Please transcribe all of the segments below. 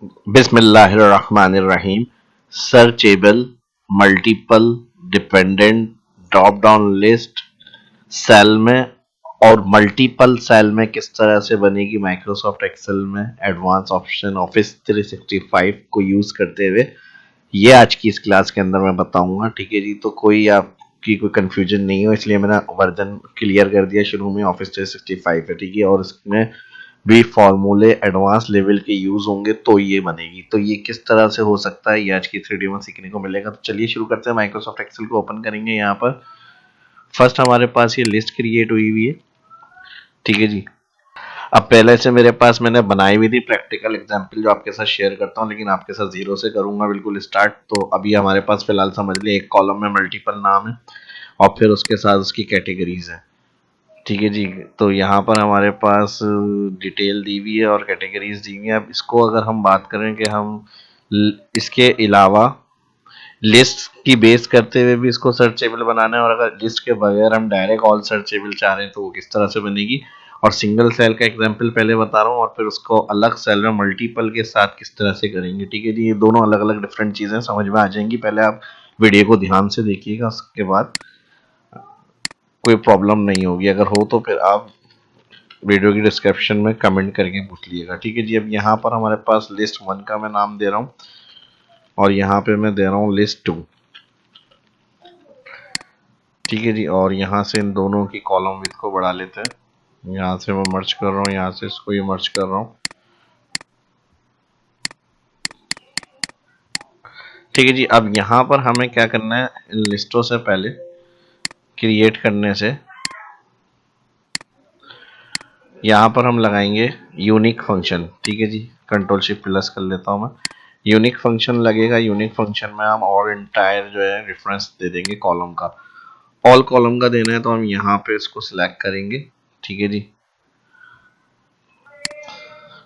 बिस्मिल्लाहिर्रहमानिर्रहीम। Searchable, multiple, dependent, drop down list, cell में और मल्टीपल सेल में किस तरह से बनेगी माइक्रोसॉफ्ट एक्सेल में एडवांस ऑप्शन ऑफिस 365 को यूज करते हुए, ये आज की इस क्लास के अंदर मैं बताऊंगा। ठीक है जी, तो कोई आपकी कोई कंफ्यूजन नहीं हो, इसलिए मैंने वर्जन क्लियर कर दिया शुरू में। ऑफिस 365 है, ठीक है, और इसमें भी फॉर्मूले एडवांस लेवल के यूज होंगे तो ये बनेगी। तो ये किस तरह से हो सकता है, ये आज की 3D में सीखने को मिलेगा। तो चलिए शुरू करते हैं। माइक्रोसॉफ्ट एक्सेल को ओपन करेंगे। यहाँ पर फर्स्ट हमारे पास ये लिस्ट क्रिएट हुई हुई है, ठीक है जी। अब पहले से मेरे पास मैंने बनाई हुई थी प्रैक्टिकल एग्जाम्पल जो आपके साथ शेयर करता हूँ, लेकिन आपके साथ जीरो से करूंगा बिल्कुल स्टार्ट। तो अभी हमारे पास फिलहाल समझ लिया एक कॉलम में मल्टीपल नाम है और फिर उसके साथ उसकी कैटेगरीज है, ठीक है जी। तो यहाँ पर हमारे पास डिटेल दी हुई है और कैटेगरीज दी हुई है। अब इसको अगर हम बात करें कि हम इसके अलावा लिस्ट की बेस करते हुए भी इसको सर्चेबल बनाना है, और अगर लिस्ट के बगैर हम डायरेक्ट ऑल सर्चेबल चाह रहे हैं तो वो किस तरह से बनेगी। और सिंगल सेल का एग्जांपल पहले बता रहा हूँ और फिर उसको अलग सेल में मल्टीपल के साथ किस तरह से करेंगे, ठीक है जी। ये दोनों अलग अलग डिफरेंट चीजें समझ में आ जाएंगी। पहले आप वीडियो को ध्यान से देखिएगा, उसके बाद कोई प्रॉब्लम नहीं होगी। अगर हो तो फिर आप वीडियो की डिस्क्रिप्शन में कमेंट करके पूछ लीजिएगा, ठीक है जी। अब यहाँ पर हमारे पास लिस्ट 1 का मैं नाम दे रहा हूँ और यहाँ पे मैं दे रहा हूँ लिस्ट 2, ठीक है जी। और यहाँ से इन दोनों की कॉलम विड्थ को बढ़ा लेते हैं। यहाँ से मैं मर्ज कर रहा हूँ, यहाँ से इसको ये मर्ज कर रहा हूँ, ठीक है जी। अब यहाँ पर हमें क्या करना है, इन लिस्टों से पहले क्रिएट करने से यहाँ पर हम लगाएंगे यूनिक फंक्शन, ठीक है जी। कंट्रोल शिफ्ट प्लस कर लेता हूँ मैं। यूनिक फंक्शन लगेगा। यूनिक फंक्शन में हम और इंटायर जो है रेफरेंस दे देंगे कॉलम का। ऑल कॉलम का देना है तो हम यहाँ पे इसको सिलेक्ट करेंगे, ठीक है जी।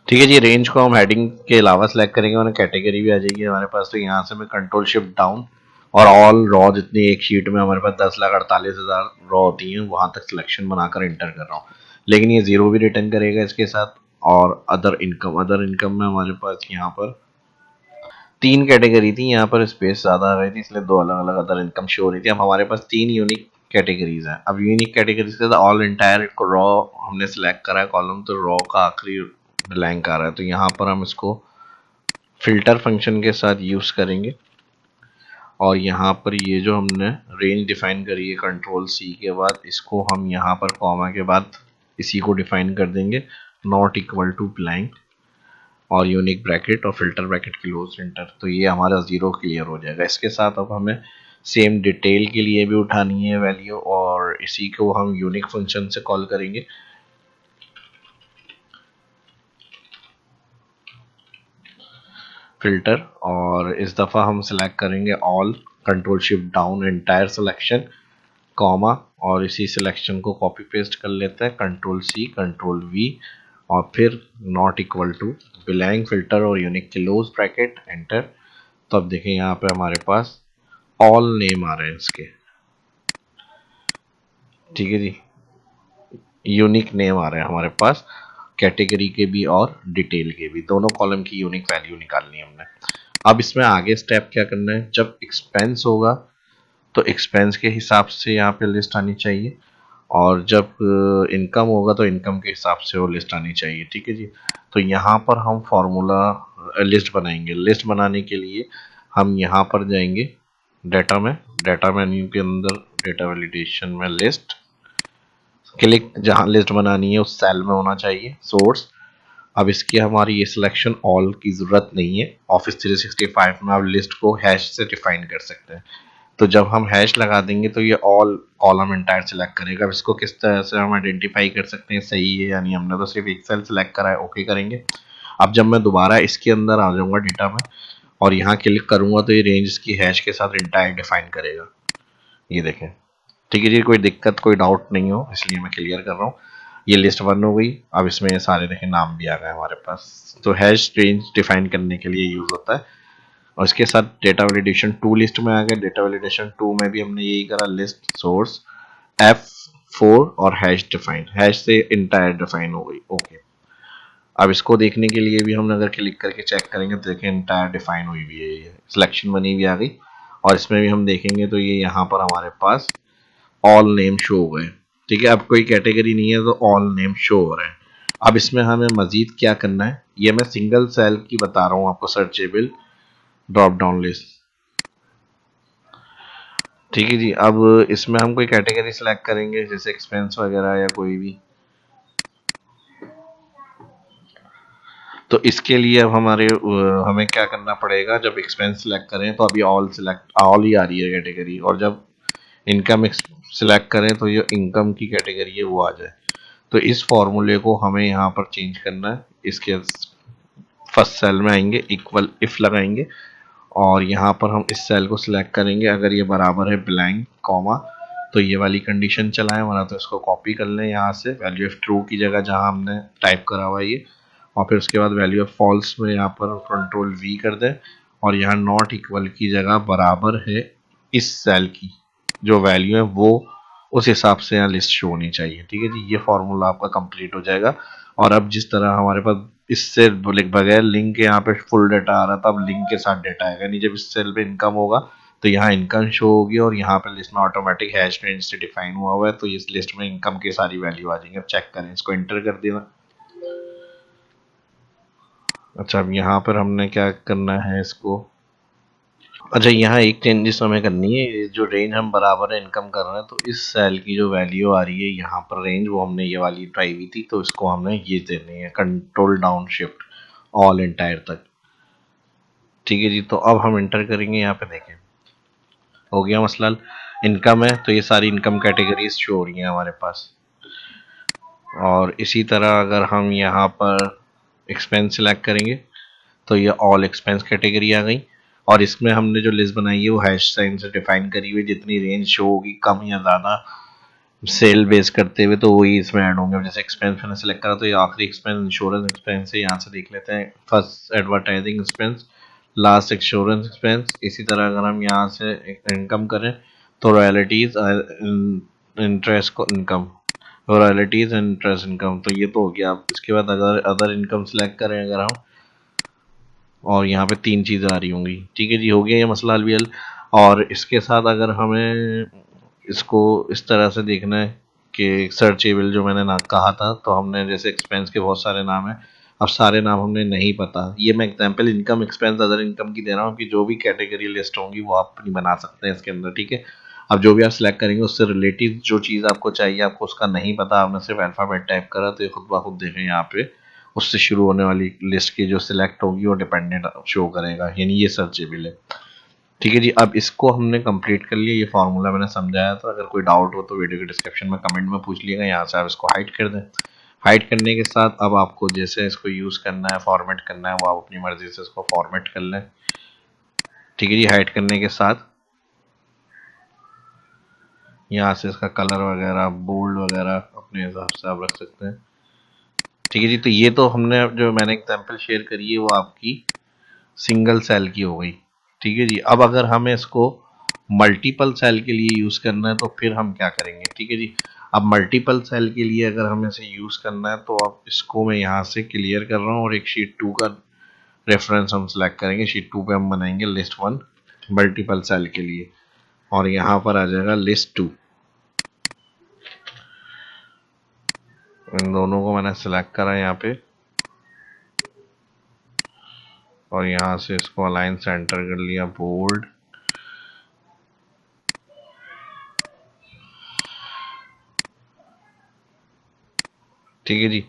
ठीक है जी, रेंज को हम हेडिंग के अलावा सिलेक्ट करेंगे और कैटेगरी भी आ जाएगी हमारे पास। तो यहाँ से मैं कंट्रोल शिफ्ट डाउन और ऑल रॉ, जितनी एक शीट में हमारे पास 10,48,000 रॉ होती हैं वहां तक सिलेक्शन बनाकर इंटर कर रहा हूँ। लेकिन ये जीरो भी रिटर्न करेगा इसके साथ। और अदर इनकम में हमारे पास यहाँ पर 3 कैटेगरी थी, यहाँ पर स्पेस ज्यादा आ रही थी इसलिए 2 अलग अलग अदर इनकम शो हो रही थी। अब हमारे पास 3 यूनिक कैटेगरीज हैं। अब यूनिक कैटेगरीज के ऑल इंटायर रॉ हमने सिलेक्ट करा है कॉलम, तो रॉ का आखिरी ब्लैंक आ रहा है। तो यहाँ पर हम इसको फिल्टर फंक्शन के साथ यूज करेंगे और यहाँ पर ये जो हमने रेंज डिफाइन करी है कंट्रोल सी के बाद, इसको हम यहाँ पर कॉमा के बाद इसी को डिफाइन कर देंगे, नॉट इक्वल टू ब्लैंक और यूनिक ब्रैकेट और फिल्टर ब्रैकेट क्लोज एंटर। तो ये हमारा जीरो क्लियर हो जाएगा। इसके साथ अब हमें सेम डिटेल के लिए भी उठानी है वैल्यू और इसी को हम यूनिक फंक्शन से कॉल करेंगे। फिल्टर, और इस दफ़ा हम सिलेक्ट करेंगे all, control shift down entire selection, comma, और इसी सिलेक्शन को कॉपी पेस्ट कर लेते हैं, कंट्रोल सी कंट्रोल वी और फिर not equal to blank filter और यूनिक क्लोज ब्रैकेट एंटर। तो अब देखें यहाँ पे हमारे पास ऑल नेम आ रहे हैं इसके, ठीक है जी। यूनिक नेम आ रहे हैं हमारे पास, कैटेगरी के भी और डिटेल के भी, दोनों कॉलम की यूनिक वैल्यू निकालनी है हमने। अब इसमें आगे स्टेप क्या करना है, जब एक्सपेंस होगा तो एक्सपेंस के हिसाब से यहाँ पे लिस्ट आनी चाहिए और जब इनकम होगा तो इनकम के हिसाब से वो लिस्ट आनी चाहिए, ठीक है जी। तो यहाँ पर हम फॉर्मूला लिस्ट बनाएंगे। लिस्ट बनाने के लिए हम यहाँ पर जाएंगे डाटा में, डाटा मेन्यू के अंदर डेटा वैलिडेशन में लिस्ट, क्लिक जहाँ लिस्ट बनानी है उस सेल में होना चाहिए सोर्स। अब इसकी हमारी ये सिलेक्शन ऑल की ज़रूरत नहीं है। ऑफिस 365 में आप लिस्ट को हैश से डिफाइन कर सकते हैं। तो जब हम हैश लगा देंगे तो ये ऑल कॉलम एंटायर सेलेक्ट करेगा। अब इसको किस तरह से हम आइडेंटिफाई कर सकते हैं सही है यानी, हमने तो सिर्फ एक सेल सेलेक्ट करा है, ओके करेंगे। अब जब मैं दोबारा इसके अंदर आ जाऊंगा डेटा में और यहाँ क्लिक करूंगा तो ये रेंज इसकी हैश के साथ एंटायर डिफाइन करेगा, ये देखें, ठीक है जी। कोई दिक्कत कोई डाउट नहीं हो इसलिए मैं क्लियर कर रहा हूँ। ये लिस्ट 1 हो गई। अब इसमें ये सारे देखें नाम भी आ गए हमारे पास। तो हैश रेंज डिफाइन करने के लिए यूज होता है। और इसके साथ डेटा वैलिडेशन 2 लिस्ट में आ गए। डेटा वैलिडेशन 2 में भी हमने यही करा, लिस्ट सोर्स F4 और हैश डिफाइन, हैश से इंटायर डिफाइन हो गई, ओके। अब इसको देखने के लिए भी हम अगर क्लिक करके चेक करेंगे तो देखें इंटायर डिफाइन हुई हुई है, ये सिलेक्शन बनी हुई आ गई। और इसमें भी हम देखेंगे तो ये यहाँ पर हमारे पास ऑल नेम शो हो गए। ठीक है, अब कोई कैटेगरी नहीं है तो ऑल नेम शो हो रहे हैं। अब इसमें हमें मजीद क्या करना है, ये मैं सिंगल सेल की बता रहा हूँ आपको, सर्चेबल ड्रॉप डाउन लिस्ट। ठीक है जी, अब इसमें हम कोई कैटेगरी सिलेक्ट करेंगे जैसे एक्सपेंस वगैरह या कोई भी। तो इसके लिए अब हमें क्या करना पड़ेगा, जब एक्सपेंस सिलेक्ट करें तो अभी ऑल ही आ रही है कैटेगरी, और जब इनकम सिलेक्ट करें तो ये इनकम की कैटेगरी है वो आ जाए। तो इस फॉर्मूले को हमें यहाँ पर चेंज करना है। इसके फर्स्ट सेल में आएंगे, इक्वल इफ लगाएंगे, और यहाँ पर हम इस सेल को सिलेक्ट करेंगे, अगर ये बराबर है ब्लैंक कॉमा तो ये वाली कंडीशन चलाएं, वरना तो इसको कॉपी कर लें यहाँ से वैल्यू ऑफ ट्रू की जगह जहाँ हमने टाइप करा हुआ है ये, और फिर उसके बाद वैल्यू ऑफ फॉल्स में यहाँ पर कंट्रोल वी कर दें, और यहाँ नॉट इक्वल की जगह बराबर है इस सेल की जो वैल्यू है वो उस हिसाब से यहाँ लिस्ट शो होनी चाहिए। ठीक है जी, ये फॉर्मूला आपका कंप्लीट हो जाएगा। और अब जिस तरह हमारे पास इससे बगैर लिंक के यहाँ पे फुल डाटा आ रहा था, अब लिंक के साथ डाटा आएगा नहीं। जब इस सेल पे इनकम होगा तो यहाँ इनकम शो होगी, और यहाँ पे लिस्ट में ऑटोमेटिक हैश रेंज से डिफाइन हुआ हुआ है, तो इस लिस्ट में इनकम की सारी वैल्यू आ जाएंगे। अब चेक करें, इसको एंटर कर देना। अच्छा, अब यहाँ पर हमने क्या करना है इसको, अच्छा यहाँ एक चेंजेस हमें करनी है, जो रेंज हम बराबर है इनकम कर रहे हैं तो इस सेल की जो वैल्यू आ रही है यहाँ पर रेंज, वो हमने ये वाली उठाई हुई थी, तो इसको हमने ये देनी है control down shift all entire तक। ठीक है जी, तो अब हम एंटर करेंगे, यहाँ पे देखें हो गया मसला। इनकम है तो ये सारी इनकम कैटेगरीज शो हो रही हैं हमारे पास। और इसी तरह अगर हम यहाँ पर एक्सपेंस सिलेक्ट करेंगे तो ये ऑल एक्सपेंस कैटेगरी आ गई, और इसमें हमने जो लिस्ट बनाई है वो हैश साइन से डिफाइन करी हुई, जितनी रेंज शो होगी कम या ज़्यादा सेल बेस करते हुए तो वही इसमें ऐड होंगे। जैसे एक्सपेंस मैंने सेलेक्ट करा तो ये आखिरी एक्सपेंस इंश्योरेंस एक्सपेंस है, यहाँ से देख लेते हैं first advertising expense, last insurance expense. इसी तरह अगर हम यहाँ से इनकम करें तो रॉयल्टीज इंटरेस्ट को income, royalties and interest income, तो ये तो हो गया। अब इसके बाद अगर अदर इनकम सेलेक्ट करें अगर हम, और यहाँ पे 3 चीज़ें आ रही होंगी। ठीक है जी, हो गया ये मसला हल भी हल। और इसके साथ अगर हमें इसको इस तरह से देखना है कि सर्चेबल जो मैंने ना कहा था, तो हमने जैसे एक्सपेंस के बहुत सारे नाम हैं, अब सारे नाम हमने नहीं पता। ये मैं example income expense other income की दे रहा हूँ कि जो भी कैटेगरी लिस्ट होंगी वो आप अपनी बना सकते हैं इसके अंदर। ठीक है, अब जो भी आप सिलेक्ट करेंगे उससे रिलेटिव जो चीज़ आपको चाहिए, आपको उसका नहीं पता, आपने सिर्फ अल्फ़ाबेट टाइप करा, तो ये खुद ब खुद देखें यहाँ पे उससे शुरू होने वाली लिस्ट की जो सिलेक्ट होगी वो डिपेंडेंट शो करेगा, यानी ये सर्चेबल है। ठीक है जी, अब इसको हमने कंप्लीट कर लिया, ये फार्मूला मैंने समझाया था। अगर कोई डाउट हो तो वीडियो के डिस्क्रिप्शन में कमेंट में पूछ लिएगा, यहाँ से आप इसको हाइड कर दें। हाइड करने के साथ अब आपको जैसे इसको यूज़ करना है, फॉर्मेट करना है, वो आप अपनी मर्जी से इसको फॉर्मेट कर लें। ठीक है जी, हाइड करने के साथ यहाँ से इसका कलर वगैरह बोल्ड वगैरह अपने हिसाब से आप रख सकते हैं। ठीक है जी, तो ये तो हमने जो मैंने एग्जांपल शेयर करी है वो आपकी सिंगल सेल की हो गई। ठीक है जी, अब अगर हमें इसको मल्टीपल सेल के लिए यूज़ करना है तो फिर हम क्या करेंगे। ठीक है जी, अब मल्टीपल सेल के लिए अगर हमें इसे यूज़ करना है तो अब इसको मैं यहाँ से क्लियर कर रहा हूँ, और एक शीट 2 का रेफरेंस हम सेलेक्ट करेंगे। शीट 2 पे हम बनाएंगे लिस्ट 1 मल्टीपल सेल के लिए, और यहाँ पर आ जाएगा लिस्ट 2। इन दोनों को मैंने सेलेक्ट करा यहाँ पे, और यहाँ से इसको अलाइन सेंटर कर लिया बोल्ड। ठीक है जी,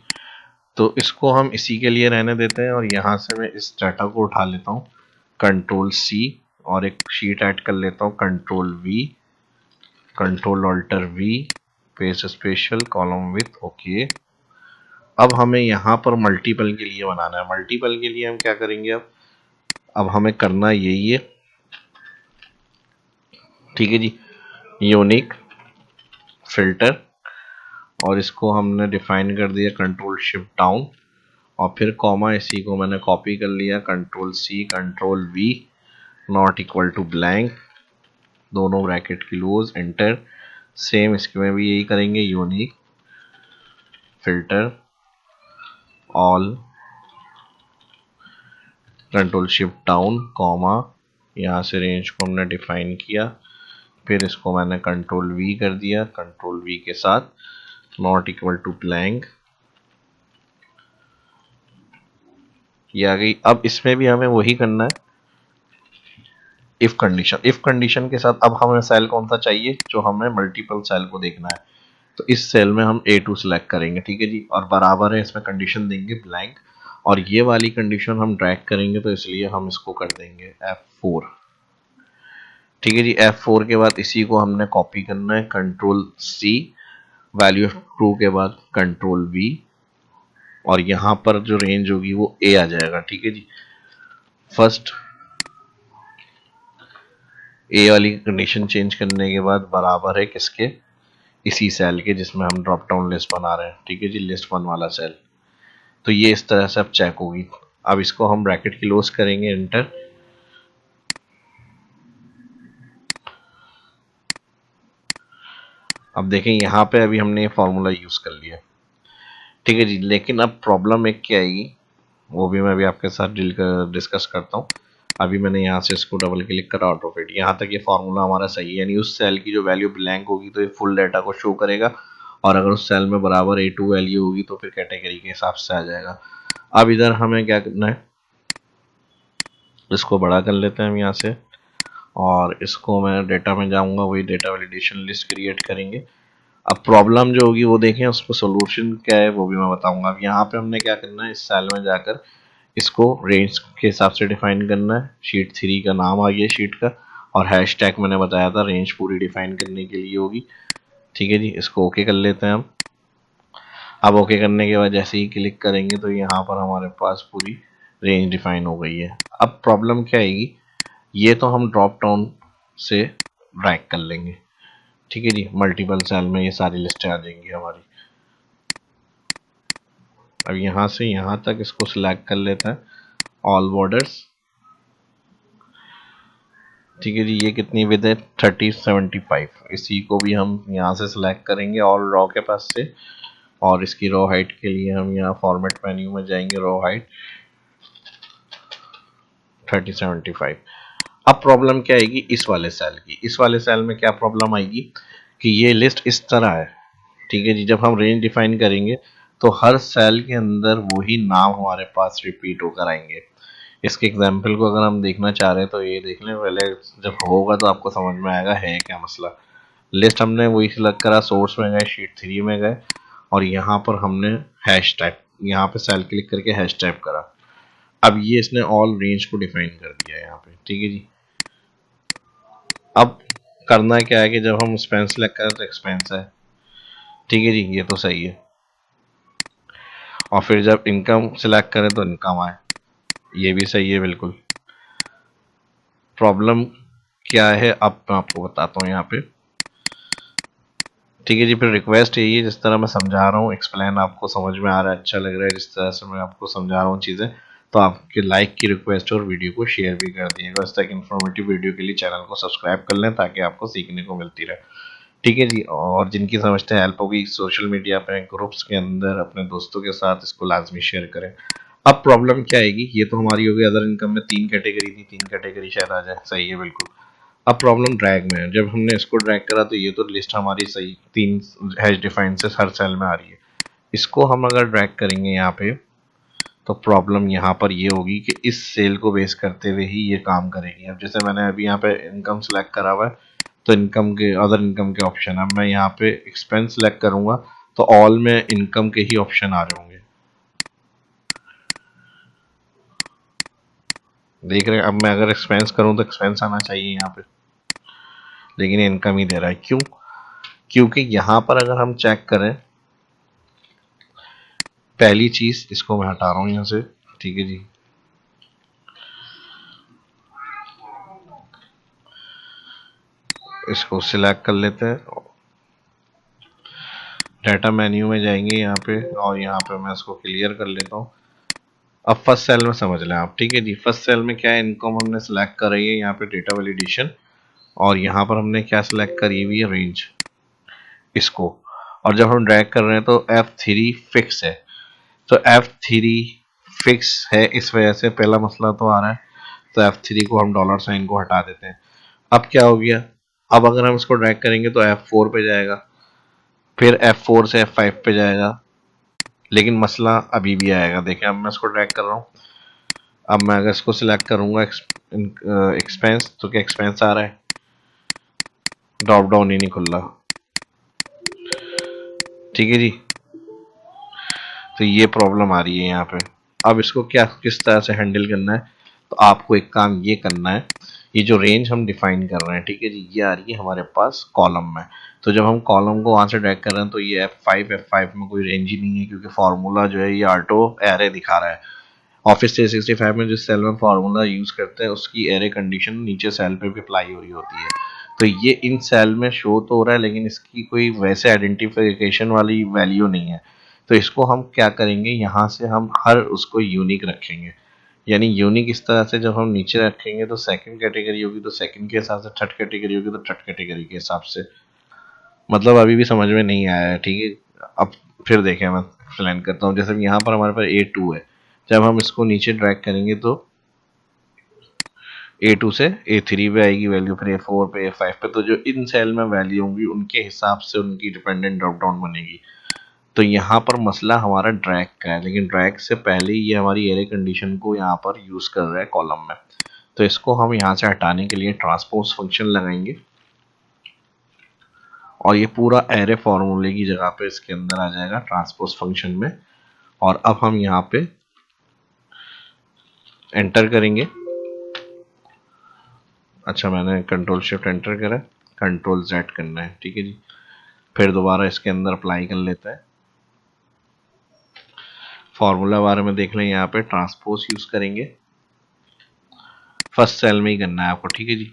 तो इसको हम इसी के लिए रहने देते हैं, और यहाँ से मैं इस डाटा को उठा लेता हूँ कंट्रोल सी, और एक शीट ऐड कर लेता हूँ control V, control alt V, paste special column with okay. अब हमें यहाँ पर मल्टीपल के लिए बनाना है। मल्टीपल के लिए हम क्या करेंगे, अब हमें करना यही है। ठीक है जी, यूनिक फिल्टर, और इसको हमने डिफाइन कर दिया कंट्रोल शिफ्ट डाउन, और फिर कॉमा, इसी को मैंने कॉपी कर लिया control C control V, not equal to blank, दोनों ब्रैकेट क्लोज, एंटर। सेम इसमें भी यही करेंगे, unique filter all control shift down comma, यहाँ से रेंज को हमने डिफाइन किया, फिर इसको मैंने कंट्रोल वी कर दिया, कंट्रोल वी के साथ नॉट इक्वल टू ब्लैंक, ये आ गई। अब इसमें भी हमें वही करना है, इफ कंडीशन के साथ। अब हमें सेल कौन सा चाहिए, जो हमें मल्टीपल सेल को देखना है, तो इस सेल में हम A2 सेलेक्ट करेंगे, ठीक है जी, और बराबर है, इसमें कंडीशन देंगे ब्लैंक, और ये वाली कंडीशन हम ड्रैग करेंगे, तो इसलिए हम इसको कर देंगे F4, ठीक है जी। F4 के बाद इसी को हमने कॉपी करना है, control C, value of true के बाद कंट्रोल V, और यहाँ पर जो रेंज होगी वो A आ जाएगा, ठीक है जी। फर्स्ट A वाली कंडीशन चेंज करने के बाद बराबर है किसके, इसी सेल के जिसमें हम ड्रॉप डाउन लिस्ट बना रहे हैं, ठीक है जी, लिस्ट 1 वाला सेल। तो ये इस तरह से अब चेक होगी। अब इसको हम ब्रैकेट क्लोज करेंगे, एंटर। अब देखें यहाँ पे अभी हमने ये फॉर्मूला यूज कर लिया, ठीक है जी, लेकिन अब प्रॉब्लम एक क्या आएगी, वो भी मैं अभी आपके साथ डिस्कस करता हूँ। अभी मैंने यहाँ से इसको डबल क्लिक करा, ऑटोफिट, यहाँ तक ये फॉर्मूला हमारा सही है, यानी उस सेल की जो वैल्यू ब्लैंक होगी तो ये फुल डाटा को शो करेगा, और अगर उस सेल में बराबर A2 वैल्यू होगी तो फिर कैटेगरी के हिसाब से आ जाएगा। अब इधर हमें क्या करना है, इसको बड़ा कर लेते हैं हम यहाँ से, और इसको मैं डेटा में जाऊँगा, वही डेटा वैलिडेशन लिस्ट क्रिएट करेंगे। अब प्रॉब्लम जो होगी वो देखें, उसको सोल्यूशन क्या है वो भी मैं बताऊंगा। अब यहाँ पे हमने क्या करना है, इस सेल में जाकर इसको रेंज के हिसाब से डिफाइन करना है, शीट 3 का नाम आ गया शीट का, और हैश टैग मैंने बताया था रेंज पूरी डिफाइन करने के लिए होगी, ठीक है जी। इसको ओके कर लेते हैं हम। अब ओके करने के बाद जैसे ही क्लिक करेंगे तो यहाँ पर हमारे पास पूरी रेंज डिफाइन हो गई है। अब प्रॉब्लम क्या आएगी, ये तो हम ड्रॉप डाउन से ड्रैग कर लेंगे, ठीक है जी, मल्टीपल सेल में ये सारी लिस्टें आ जाएंगी हमारी। अब यहाँ से यहाँ तक इसको सिलेक्ट कर लेते हैं, ऑल बॉर्डर्स, ठीक है जी। ये कितनी विद है, 3075, इसी को भी हम यहाँ से सिलेक्ट करेंगे ऑल रॉ के पास से, और इसकी रॉ हाइट के लिए हम यहाँ फॉर्मेट मेन्यू में जाएंगे, रॉ हाइट 3075। अब प्रॉब्लम क्या आएगी इस वाले सेल की, इस वाले सेल में क्या प्रॉब्लम आएगी कि ये लिस्ट इस तरह है, ठीक है जी। जब हम रेंज डिफाइन करेंगे तो हर सेल के अंदर वही नाम हमारे पास रिपीट होकर आएंगे। इसके एग्जाम्पल को अगर हम देखना चाह रहे हैं तो ये देख लें पहले, जब होगा तो आपको समझ में आएगा है क्या मसला। लिस्ट हमने वही सिलेक्ट करा, सोर्स में गए, शीट 3 में गए, और यहाँ पर हमने हैश टाइप, यहाँ पे सेल क्लिक करके हैश टाइप करा। अब ये इसने ऑल रेंज को डिफाइन कर दिया यहाँ पे, ठीक है जी। अब करना क्या है कि जब हम एक्सपेंस सेलेक्ट करें तो एक्सपेंस है, ठीक है जी, ये तो सही है, और फिर जब इनकम सेलेक्ट करें तो इनकम आए, ये भी सही है बिल्कुल। प्रॉब्लम क्या है अब मैं आपको बताता हूँ यहाँ पे, ठीक है जी। फिर रिक्वेस्ट यही है, जिस तरह मैं समझा रहा हूँ, एक्सप्लेन आपको समझ में आ रहा है, अच्छा लग रहा है जिस तरह से मैं आपको समझा रहा हूँ चीज़ें, तो आपके लाइक की रिक्वेस्ट और वीडियो को शेयर भी कर दिएगा। इस तरह की इन्फॉर्मेटिव वीडियो के लिए चैनल को सब्सक्राइब कर लें ताकि आपको सीखने को मिलती रहे, ठीक है जी। और जिनकी समझते हैं हेल्प होगी, सोशल मीडिया पे ग्रुप्स के अंदर अपने दोस्तों के साथ इसको लाजमी शेयर करें। अब प्रॉब्लम क्या आएगी, ये तो हमारी होगी अदर इनकम में 3 कैटेगरी थी, 3 कैटेगरी शायद आ जाए, सही है बिल्कुल। अब प्रॉब्लम ड्रैग में है, जब हमने इसको ड्रैग करा तो ये तो लिस्ट हमारी सही 3 हैश डिफाइन से हर सेल में आ रही है। इसको हम अगर ड्रैग करेंगे यहाँ पे तो प्रॉब्लम यहाँ पर ये होगी कि इस सेल को बेस करते हुए ही ये काम करेगी। अब जैसे मैंने अभी यहाँ पे इनकम सेलेक्ट करा हुआ है, तो इनकम के अदर इनकम के ऑप्शन, अब मैं यहाँ पे एक्सपेंस सेलेक्ट करूंगा तो ऑल में इनकम के ही ऑप्शन आ रहे होंगे, देख रहे हैं। अब मैं अगर एक्सपेंस करूं तो एक्सपेंस आना चाहिए यहाँ पे, लेकिन इनकम ही दे रहा है, क्यों, क्योंकि यहाँ पर अगर हम चेक करें, पहली चीज इसको मैं हटा रहा हूँ यहाँ से, ठीक है जी। इसको सिलेक्ट कर लेते हैं, डाटा मेन्यू में जाएंगे यहाँ पे, और यहाँ पे मैं इसको क्लियर कर लेता हूँ। अब फर्स्ट सेल में समझ लें आप, ठीक है जी। फर्स्ट सेल में क्या है, इनकम हमने सेलेक्ट कर रही है यहाँ पे डेटा वैलिडेशन, और यहाँ पर हमने क्या सेलेक्ट करी हुई है, रेंज, इसको। और जब हम ड्रैग कर रहे हैं तो F3 फिक्स है, तो F3 फिक्स है, इस वजह से पहला मसला तो आ रहा है। तो F3 को हम डॉलर साइन को हटा देते हैं। अब क्या हो गया, अब अगर हम इसको ड्रैग करेंगे तो F4 पे जाएगा, फिर F4 से F5 पे जाएगा, लेकिन मसला अभी भी आएगा। देखें अब मैं इसको ड्रैग कर रहा हूँ, अब मैं अगर इसको सिलेक्ट करूंगा एक्सपेंस, तो क्या एक्सपेंस आ रहा है, ड्रॉप डाउन ही नहीं खुल रहा। ठीक है जी, तो ये प्रॉब्लम आ रही है यहाँ पे। अब इसको क्या किस तरह से हैंडल करना है, तो आपको एक काम ये करना है, ये जो रेंज हम डिफाइन कर रहे हैं, ठीक है जी, ये आ रही है हमारे पास कॉलम में। तो जब हम कॉलम को वहां से ड्रैग कर रहे हैं तो ये F5 में कोई रेंज ही नहीं है, क्योंकि फार्मूला जो है ये ऑटो एरे दिखा रहा है। ऑफिस 365 में जिस सेल में फार्मूला यूज करते हैं उसकी एरे कंडीशन नीचे सेल पे भी अप्लाई हो रही होती है। तो ये इन सेल में शो तो हो रहा है, लेकिन इसकी कोई वैसे आइडेंटिफिकेशन वाली वैल्यू नहीं है। तो इसको हम क्या करेंगे, यहाँ से हम हर उसको यूनिक रखेंगे। यानी यूनिक इस तरह से जब हम नीचे रखेंगे तो सेकंड कैटेगरी होगी तो सेकंड के हिसाब से, थर्ड कैटेगरी होगी तो थर्ड कैटेगरी के हिसाब से। मतलब अभी भी समझ में नहीं आया है, ठीक है। अब फिर देखें, मैं एक्सप्लेन करता हूँ। जैसे यहाँ पर हमारे पास A2 है, जब हम इसको नीचे ड्रैग करेंगे तो A2 से A3 पे आएगी वैल्यू, फिर A4 पे, A5 पे। तो जो इन सेल में वैल्यू होंगी उनके हिसाब से उनकी डिपेंडेंट ड्रॉप डाउन बनेगी। तो यहाँ पर मसला हमारा ड्रैग का है, लेकिन ड्रैग से पहले ही ये हमारी एरे कंडीशन को यहाँ पर यूज कर रहा है कॉलम में। तो इसको हम यहाँ से हटाने के लिए ट्रांसपोज फंक्शन लगाएंगे, और ये पूरा एरे फॉर्मूले की जगह पे इसके अंदर आ जाएगा ट्रांसपोज फंक्शन में। और अब हम यहाँ पे एंटर करेंगे। अच्छा, मैंने कंट्रोल शिफ्ट एंटर करा, कंट्रोल जेड करना है, ठीक है जी। फिर दोबारा इसके अंदर अप्लाई कर लेता है। फॉर्मूला बारे में देख लें, यहाँ पे ट्रांसपोज यूज करेंगे, फर्स्ट सेल में ही करना है आपको, ठीक है जी।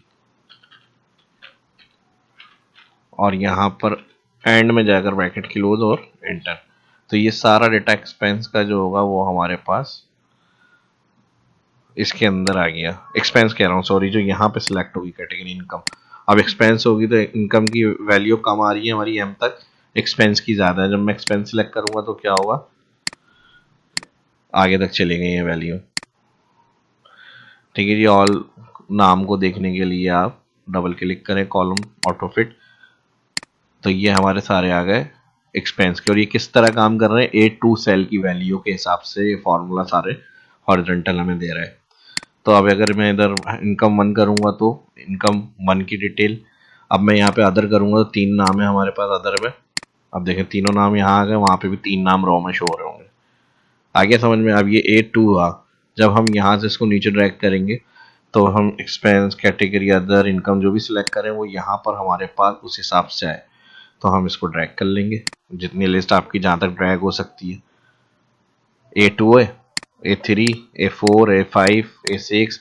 और यहाँ पर एंड में जाकर ब्रैकेट क्लोज और एंटर। तो ये सारा डेटा एक्सपेंस का जो होगा वो हमारे पास इसके अंदर आ गया। एक्सपेंस कह रहा हूँ, सॉरी, जो यहाँ पे सिलेक्ट होगी कैटेगरी इनकम। अब एक्सपेंस होगी तो इनकम की वैल्यू कम आ रही है हमारी M तक, एक्सपेंस की ज़्यादा है। जब मैं एक्सपेंस सिलेक्ट करूँगा तो क्या होगा, आगे तक चली गई है वैल्यू। ठीक है जी। ऑल नाम को देखने के लिए आप डबल क्लिक करें, कॉलम ऑटो फिट, तो ये हमारे सारे आ गए एक्सपेंस के। और ये किस तरह काम कर रहे हैं, A2 सेल की वैल्यू के हिसाब से ये फॉर्मूला सारे हॉरिजॉन्टल हमें दे रहा है। तो अब अगर मैं इधर इनकम 1 करूंगा तो इनकम 1 की डिटेल, अब मैं यहाँ पे अदर करूंगा तो 3 नाम है हमारे पास अदर में। अब देखें तीनों नाम यहाँ आ गए, वहाँ पे भी 3 नाम रॉ में शो हो रहे होंगे। आगे समझ में। अब ये A2 हुआ, जब हम यहाँ से इसको नीचे ड्रैग करेंगे तो हम एक्सपेंस, कैटेगरी, अदर, इनकम जो भी सिलेक्ट करें वो यहाँ पर हमारे पास उस हिसाब से आए। तो हम इसको ड्रैग कर लेंगे, जितनी लिस्ट आपकी जहाँ तक ड्रैग हो सकती है। A2 है, A3, A4, A5, A6,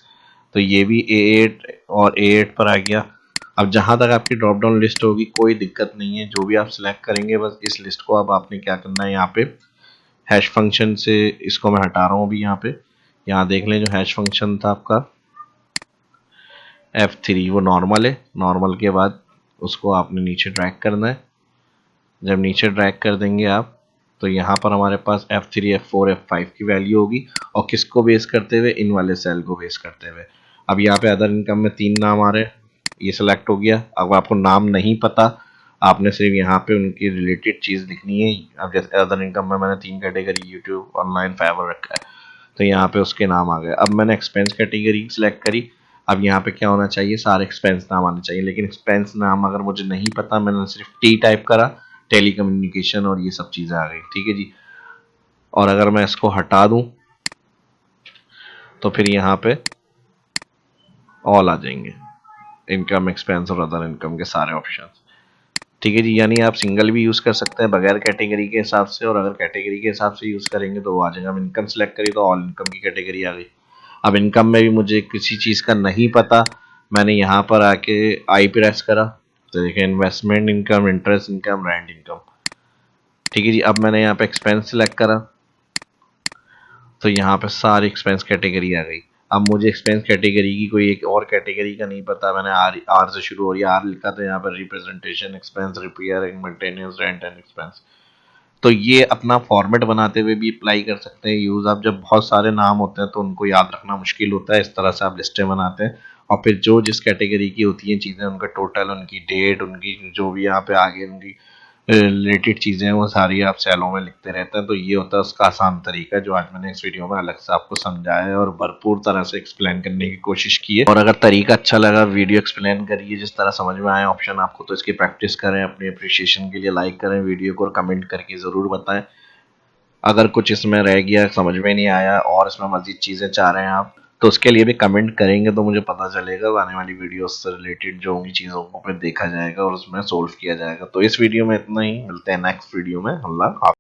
तो ये भी A8 और A8 पर आ गया। अब जहाँ तक आपकी ड्रॉप डाउन लिस्ट होगी कोई दिक्कत नहीं है, जो भी आप सिलेक्ट करेंगे बस इस लिस्ट को अब आपने क्या करना है, यहाँ पे हैश फंक्शन से इसको मैं हटा रहा हूँ अभी। यहाँ पे यहाँ देख लें, जो हैश फंक्शन था आपका F3 वो नॉर्मल है, नॉर्मल के बाद उसको आपने नीचे ड्रैग करना है। जब नीचे ड्रैग कर देंगे आप तो यहाँ पर हमारे पास F3, F4, F5 की वैल्यू होगी, और किसको बेस करते हुए, इन वाले सेल को बेस करते हुए। अब यहाँ पे अदर इनकम में 3 नाम आ रहे हैं, ये सिलेक्ट हो गया। अब आपको नाम नहीं पता, आपने सिर्फ यहाँ पे उनकी रिलेटेड चीज़ लिखनी है। अब जैसे अदर इनकम में मैंने 3 कैटेगरी यूट्यूब, ऑनलाइन, फाइवर रखा है, तो यहाँ पे उसके नाम आ गए। अब मैंने एक्सपेंस कैटेगरी सिलेक्ट करी, अब यहाँ पे क्या होना चाहिए, सारे एक्सपेंस नाम आने चाहिए। लेकिन एक्सपेंस नाम अगर मुझे नहीं पता, मैंने सिर्फ T टाइप करा, टेली कम्युनिकेशन, और ये सब चीज़ें आ गई, ठीक है जी। और अगर मैं इसको हटा दूं तो फिर यहाँ पे ऑल आ जाएंगे, इनकम, एक्सपेंस और अदर इनकम के सारे ऑप्शन, ठीक है जी। यानी आप सिंगल भी यूज़ कर सकते हैं बगैर कैटेगरी के हिसाब से, और अगर कैटेगरी के हिसाब से यूज़ करेंगे तो वो आ जाएगा। अब इनकम सेलेक्ट करी तो ऑल इनकम की कैटेगरी आ गई। अब इनकम में भी मुझे किसी चीज़ का नहीं पता, मैंने यहाँ पर आके आई प्रेस करा तो देखिए investment income, interest income, rent income, ठीक है जी। अब मैंने यहाँ पे एक्सपेंस सिलेक्ट करा तो यहाँ पे सारी एक्सपेंस कैटेगरी आ गई। अब मुझे एक्सपेंस कैटेगरी की कोई एक और कैटेगरी का नहीं पता, मैंने आर से शुरू हो रही है, आर लिखा तो यहाँ पर representation expense, repair, maintenance, rent and expense. तो ये अपना फॉर्मेट बनाते हुए भी अप्लाई कर सकते हैं यूज आप। जब बहुत सारे नाम होते हैं तो उनको याद रखना मुश्किल होता है, इस तरह से आप लिस्टें बनाते हैं और फिर जो जिस कैटेगरी की होती हैं चीज़ें, उनका टोटल, उनकी डेट, उनकी जो भी यहाँ पे आगे उनकी रिलेटेड चीज़ें हैं वो सारी आप सेलों में लिखते रहते हैं। तो ये होता है उसका आसान तरीका जो आज मैंने इस वीडियो में अलग से आपको समझाया है और भरपूर तरह से एक्सप्लेन करने की कोशिश की है। और अगर तरीका अच्छा लगा, वीडियो एक्सप्लेन करिए जिस तरह समझ में आए ऑप्शन आपको, तो इसकी प्रैक्टिस करें, अपनी अप्रिशिएशन के लिए लाइक करें वीडियो को और कमेंट करके ज़रूर बताएं। अगर कुछ इसमें रह गया, समझ में नहीं आया और इसमें मज़ीद चीज़ें चाह रहे हैं आप, तो उसके लिए भी कमेंट करेंगे तो मुझे पता चलेगा। आने वाली वीडियोस से रिलेटेड जो होंगी चीज़ों को फिर देखा जाएगा और उसमें सोल्व किया जाएगा। तो इस वीडियो में इतना ही, मिलते हैं नेक्स्ट वीडियो में। अल्लाह हाफ़िज़।